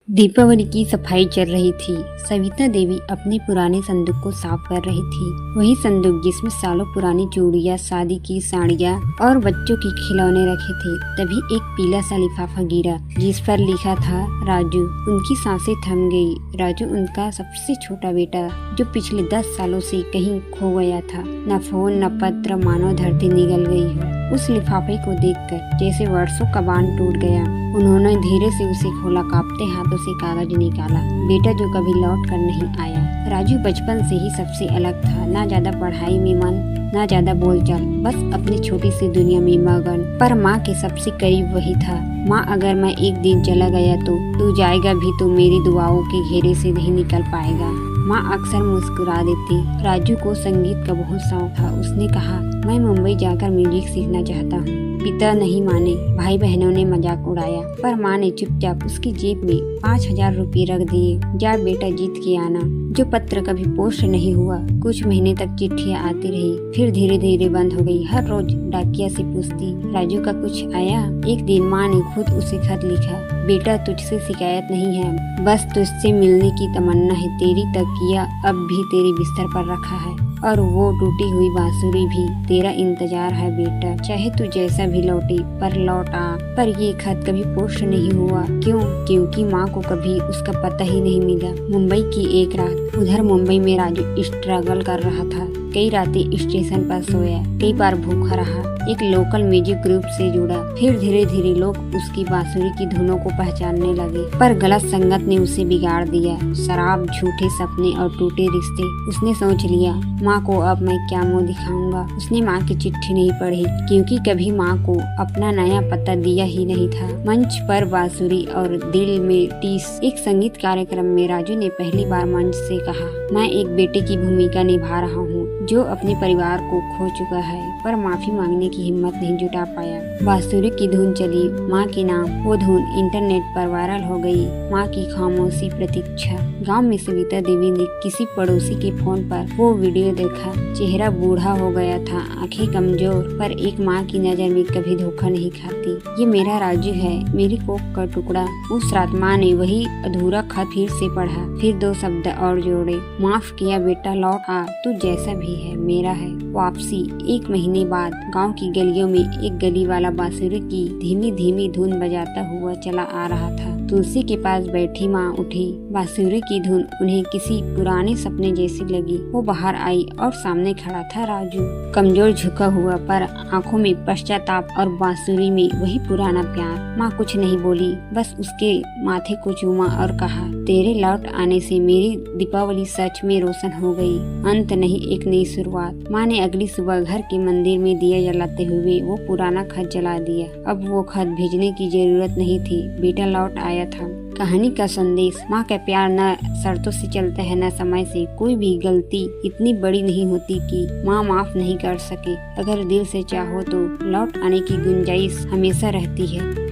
दीपावली की सफाई चल रही थी। सविता देवी अपने पुराने संदूक को साफ कर रही थी। वही संदूक जिसमें सालों पुरानी चूड़ियाँ, शादी की साड़ियाँ और बच्चों की खिलौने रखे थे। तभी एक पीला सा लिफाफा गिरा जिस पर लिखा था राजू। उनकी सांसें थम गई। राजू उनका सबसे छोटा बेटा जो पिछले 10 सालों से कहीं खो गया था। न फोन न पत्र, मानो धरती निगल गई हो। उस लिफाफे को देखकर जैसे वर्षों का बांध टूट गया। उन्होंने धीरे से उसे खोला, कांपते हाथों से कागज निकाला। बेटा जो कभी लौट कर नहीं आया। राजू बचपन से ही सबसे अलग था। ना ज्यादा पढ़ाई में मन, ना ज्यादा बोलचाल, बस अपनी छोटी सी दुनिया में मगन। पर माँ के सबसे करीब वही था। माँ, अगर मैं एक दिन चला गया तो तू जाएगा भी तो मेरी दुआओं के घेरे से नहीं निकल पाएगा। माँ अक्सर मुस्कुरा देती। राजू को संगीत का बहुत शौक था। उसने कहा, मैं मुंबई जाकर म्यूजिक सीखना चाहता हूँ। पिता नहीं माने, भाई बहनों ने मजाक उड़ाया, पर माँ ने चुपचाप उसकी जेब में 5,000 रुपये रख दिए। जा बेटा, जीत के आना। जो पत्र कभी पोस्ट नहीं हुआ। कुछ महीने तक चिट्ठियाँ आती रही, फिर धीरे धीरे बंद हो गई। हर रोज डाकिया से पूछती, राजू का कुछ आया? एक दिन माँ ने खुद उसे खत लिखा, बेटा तुझसे शिकायत नहीं है, बस तुझसे मिलने की तमन्ना है। तेरी तकिया अब भी तेरे बिस्तर पर रखा है और वो टूटी हुई बांसुरी भी तेरा इंतजार है बेटा। चाहे तू जैसा भी लौटे पर लौट आ। पर ये खत कभी पोस्ट नहीं हुआ। क्यों? क्योंकि माँ को कभी उसका पता ही नहीं मिला। मुंबई की एक रात। उधर मुंबई में राजू स्ट्रगल कर रहा था। कई रातें स्टेशन पर सोया, कई बार भूखा रहा। एक लोकल म्यूजिक ग्रुप से जुड़ा। फिर धीरे धीरे लोग उसकी बांसुरी की धुनों को पहचानने लगे। पर गलत संगत ने उसे बिगाड़ दिया। शराब, झूठे सपने और टूटे रिश्ते। उसने सोच लिया, माँ को अब मैं क्या मुंह दिखाऊंगा। उसने माँ की चिट्ठी नहीं पढ़ी, क्योंकि कभी माँ को अपना नया पता दिया ही नहीं था। मंच पर बांसुरी और दिल में टीस। एक संगीत कार्यक्रम में राजू ने पहली बार मंच से कहा, मैं एक बेटे की भूमिका निभा रहा हूँ जो अपने परिवार को खो चुका है, पर माफी मांगने की हिम्मत नहीं जुटा पाया। बांसुरी की धुन चली, माँ के नाम। वो धुन इंटरनेट पर वायरल हो गई। माँ की खामोशी प्रतीक्षा। गांव में सविता देवी ने किसी पड़ोसी के फोन पर वो वीडियो देखा। चेहरा बूढ़ा हो गया था, आंखें कमजोर, पर एक माँ की नजर में कभी धोखा नहीं खाती। ये मेरा राजू है, मेरी कोख का टुकड़ा। उस रात माँ ने वही अधूरा खत फिर से पढ़ा, फिर 2 शब्द और जोड़े, माफ किया बेटा, लौट आ, तू जैसा भी है मेरा है। वापसी। 1 महीने बाद गांव की गलियों में एक गली वाला बांसुरी की धीमी धीमी धुन बजाता हुआ चला आ रहा था। तुलसी के पास बैठी माँ उठी। बांसुरी की धुन उन्हें किसी पुराने सपने जैसी लगी। वो बाहर आई और सामने खड़ा था राजू, कमजोर, झुका हुआ, पर आंखों में पश्चाताप और बांसुरी में वही पुराना प्यार। माँ कुछ नहीं बोली, बस उसके माथे को चूमा और कहा, तेरे लौट आने से मेरी दीपावली सच में रोशन हो गई। अंत नहीं, एक नई शुरुआत। माँ ने अगली सुबह घर के मंदिर में दिया जलाते हुए वो पुराना खत जला दिया। अब वो खत भेजने की जरूरत नहीं थी, बेटा लौट आया था। कहानी का संदेश, माँ का प्यार न शर्तों से चलता है न समय से। कोई भी गलती इतनी बड़ी नहीं होती कि माँ माफ नहीं कर सके। अगर दिल से चाहो तो लौट आने की गुंजाइश हमेशा रहती है।